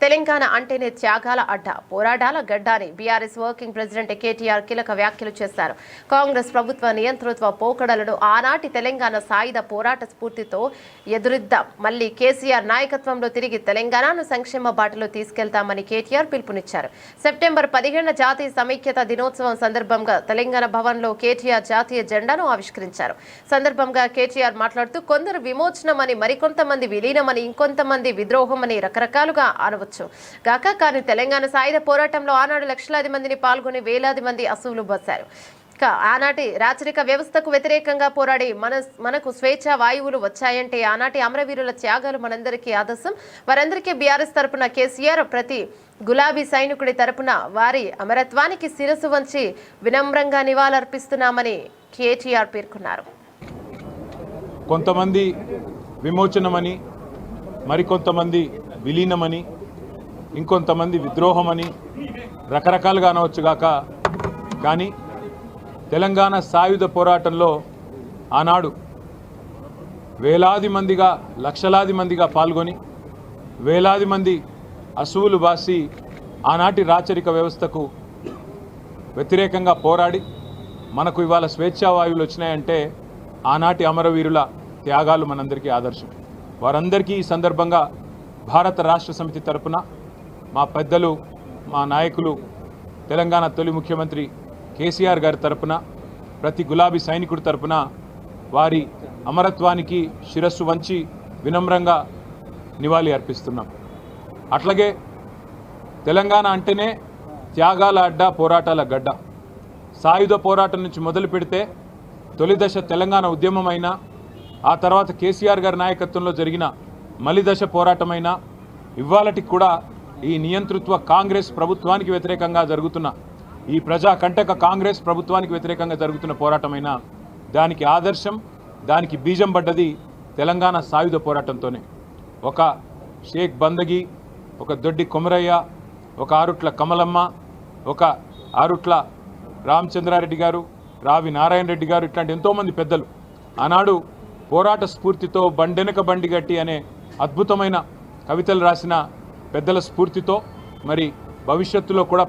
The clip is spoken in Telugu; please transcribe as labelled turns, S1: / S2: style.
S1: తెలంగాణ అంటేనే త్యాగాల అడ్డ, పోరాటాల గడ్డ అని బీఆర్ఎస్ వర్కింగ్ ప్రెసిడెంట్ కేటీఆర్ కీలక వ్యాఖ్యలు చేశారు. కాంగ్రెస్ ప్రభుత్వ నియంతృత్వ పోకడలను ఆనాటి తెలంగాణ సాయుధ పోరాట స్ఫూర్తితో ఎదురిద్దాం, మళ్లీ కేసీఆర్ నాయకత్వంలో తిరిగి తెలంగాణను సంక్షేమ బాటలో తీసుకెళ్తామని కేటీఆర్ పిలుపునిచ్చారు. సెప్టెంబర్ 15 జాతీయ సమైక్యత దినోత్సవం సందర్భంగా తెలంగాణ భవన్లో కేటీఆర్ జాతీయ జెండాను ఆవిష్కరించారు. సందర్భంగా కేటీఆర్ మాట్లాడుతూ, కొందరు విమోచనమని, మరికొంతమంది విలీనమని, ఇంకొంతమంది విద్రోహమని రకరకాలుగా అనవచ్చు గాక, కానీ తెలంగాణ సాయుధ పోరాటంలో ఆనాడు లక్షలాది మందిని పాల్గొని వేలాది మంది అసువులు బస్సారు. ఆనాటి రాచరిక వ్యవస్థకు వ్యతిరేకంగా పోరాడి మనకు స్వేచ్ఛ వాయువులు వచ్చాయంటే ఆనాటి అమరవీరుల త్యాగాలు మనందరికీ ఆదర్శం. వారందరికీ బీఆర్ఎస్ తరపున కేసీఆర్, ప్రతి గులాబీ సైనికుడి తరపున వారి అమరత్వానికి శిరస్సు వంచి వినమ్రంగా నివాళులర్పిస్తున్నామని కేటీఆర్ పేర్కొన్నారు.
S2: కొంతమంది విమోచనమని, మరికొంతమంది విలీనమని, ఇంకొంతమంది విద్రోహమని రకరకాలుగా అనవచ్చుగాక, కానీ తెలంగాణ సాయుధ పోరాటంలో ఆనాడు వేలాది మందిగా, లక్షలాది మందిగా పాల్గొని వేలాది మంది అసువులు బాసి ఆనాటి రాచరిక వ్యవస్థకు వ్యతిరేకంగా పోరాడి మనకు ఇవాళ స్వేచ్ఛావాయువులు వచ్చినాయంటే ఆనాటి అమరవీరుల త్యాగాలు మనందరికీ ఆదర్శం. వారందరికీ ఈ సందర్భంగా భారత రాష్ట్ర సమితి తరపున మా పెద్దలు, మా నాయకులు, తెలంగాణ తొలి ముఖ్యమంత్రి కేసీఆర్ గారి తరపున, ప్రతి గులాబీ సైనికుడి తరపున వారి అమరత్వానికి శిరస్సు వంచి వినమ్రంగా నివాళి అర్పిస్తున్నాం. అట్లాగే తెలంగాణ అంటేనే త్యాగాల అడ్డ, పోరాటాల గడ్డ. సాయుధ పోరాటం నుంచి మొదలు పెడితే తొలి దశ తెలంగాణ ఉద్యమమైనా, ఆ తర్వాత కేసీఆర్ గారి నాయకత్వంలో జరిగిన మలిదశ పోరాటమైనా, ఇవాళటికి కూడా ఈ నియంతృత్వ కాంగ్రెస్ ప్రభుత్వానికి వ్యతిరేకంగా జరుగుతున్న, ఈ ప్రజా కంటక కాంగ్రెస్ ప్రభుత్వానికి వ్యతిరేకంగా జరుగుతున్న పోరాటమైనా దానికి ఆదర్శం, దానికి బీజం పడ్డది తెలంగాణ సాయుధ పోరాటంతోనే. ఒక షేక్ బందగి, ఒక దొడ్డి కొమరయ్య, ఒక ఆరుట్ల కమలమ్మ, ఒక ఆరుట్ల రామచంద్రారెడ్డి గారు, రావి నారాయణ రెడ్డి గారు, ఇట్లాంటి ఎంతోమంది పెద్దలు ఆనాడు పోరాట స్ఫూర్తితో బండెనక బండి గట్టి అనే అద్భుతమైన కవితలు రాసిన పెద్దల స్ఫూర్తితో మరి భవిష్యత్తులో కూడా